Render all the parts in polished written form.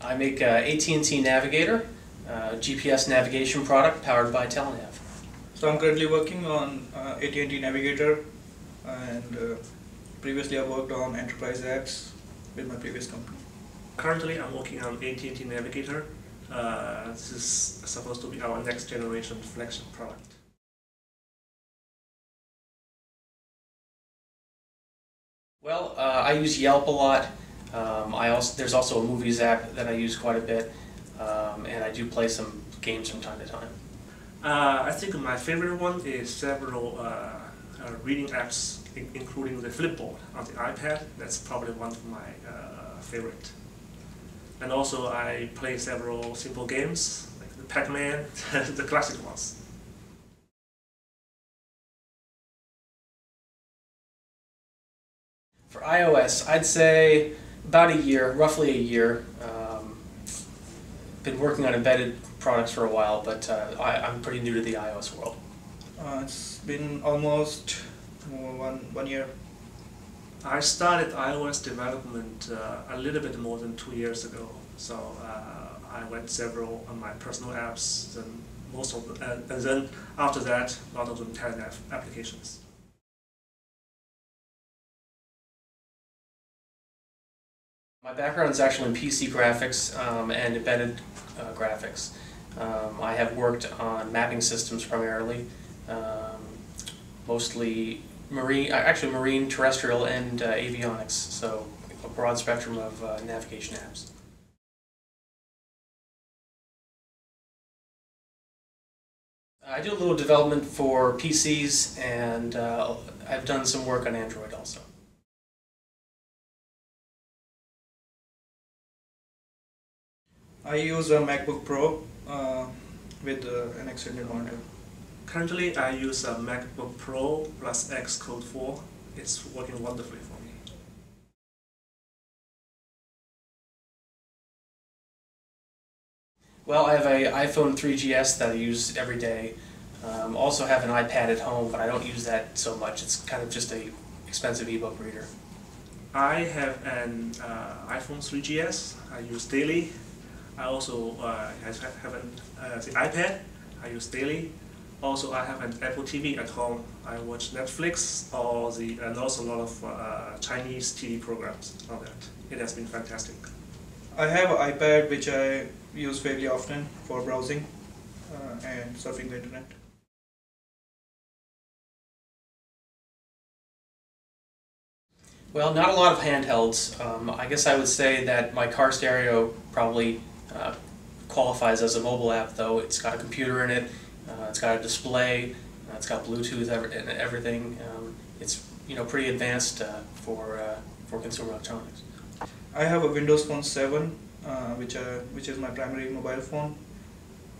I make a AT&T Navigator, GPS navigation product powered by Telenav. So I'm currently working on AT&T Navigator, and previously I worked on enterprise apps with my previous company. Currently I'm working on AT&T Navigator. This is supposed to be our next generation flagship product. Well, I use Yelp a lot. There's also a movies app that I use quite a bit, and I do play some games from time to time. I think my favorite one is several reading apps, including the Flipboard on the iPad. That's probably one of my favorite. And also I play several simple games, like the Pac-Man, the classic ones. For iOS, I'd say about a year, roughly a year. Been working on embedded products for a while, but I'm pretty new to the iOS world. It's been almost one year. I started iOS development a little bit more than 2 years ago. So I went several on my personal apps, and and then after that, a lot of them Telenav applications. My background is actually in PC graphics and embedded graphics. I have worked on mapping systems primarily, mostly marine, terrestrial, and avionics, so a broad spectrum of navigation apps. I do a little development for PCs, and I've done some work on Android also. I use a MacBook Pro with an extended monitor. Currently, I use a MacBook Pro plus Xcode 4. It's working wonderfully for me. Well, I have an iPhone 3GS that I use every day. Also have an iPad at home, but I don't use that so much. It's kind of just an expensive ebook reader. I have an iPhone 3GS I use daily. I also have the iPad I use daily. Also, I have an Apple TV at home. I watch Netflix and also a lot of Chinese TV programs on that. It has been fantastic. I have an iPad which I use fairly often for browsing and surfing the internet. Well, not a lot of handhelds. I guess I would say that my car stereo probably qualifies as a mobile app, though. It's got a computer in it, it's got a display, it's got Bluetooth and everything. It's pretty advanced for consumer electronics. I have a Windows Phone 7, which is my primary mobile phone,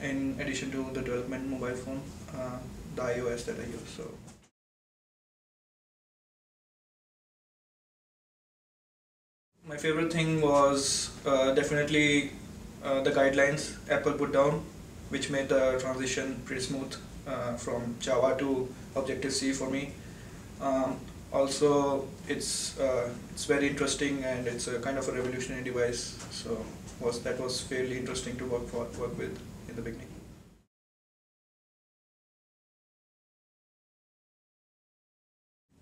in addition to the development mobile phone, the iOS that I use. So. My favorite thing was definitely the guidelines Apple put down, which made the transition pretty smooth from Java to Objective-C for me. Also, it's very interesting, and it's a kind of a revolutionary device. So that was fairly interesting to work with in the beginning.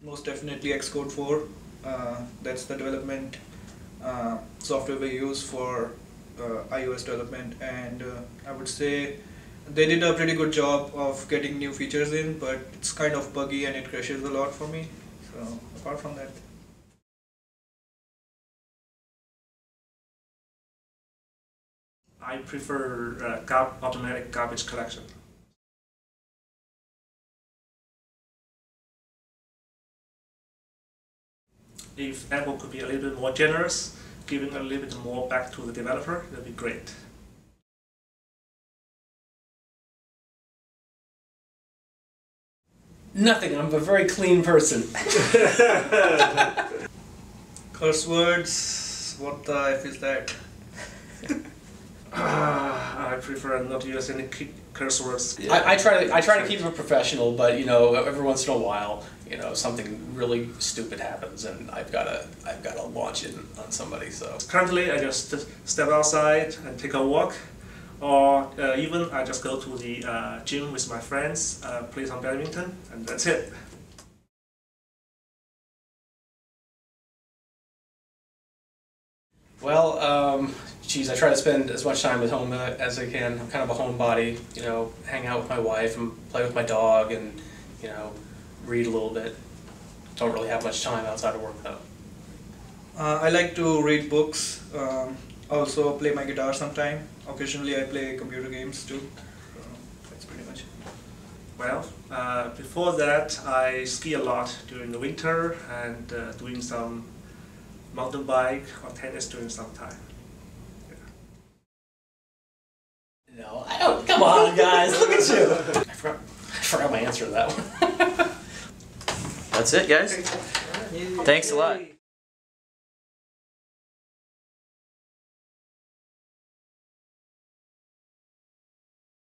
Most definitely Xcode 4. That's the development software we use for iOS development, and I would say they did a pretty good job of getting new features in, but it's kind of buggy and it crashes a lot for me. So apart from that, I prefer automatic garbage collection. If Apple could be a little bit more generous, giving a little bit more back to the developer, that'd be great. Nothing, I'm a very clean person. curse words, what the F is that? I prefer not to use any curse words. I try to keep it professional, but every once in a while you know, something really stupid happens and I've gotta launch it on somebody. So currently, I just step outside and take a walk, or even I just go to the gym with my friends, play some badminton, and that's it. well, geez, I try to spend as much time at home as I can. I'm kind of a homebody, you know, hang out with my wife and play with my dog and, you know, read a little bit. Don't really have much time outside of work though. I like to read books, also play my guitar sometime. Occasionally I play computer games too. So that's pretty much it. Well, before that, I ski a lot during the winter and doing some mountain bike or tennis during some time. No, I don't. Come on, guys, look at you. I forgot my answer to that one. That's it, guys. Thanks a lot.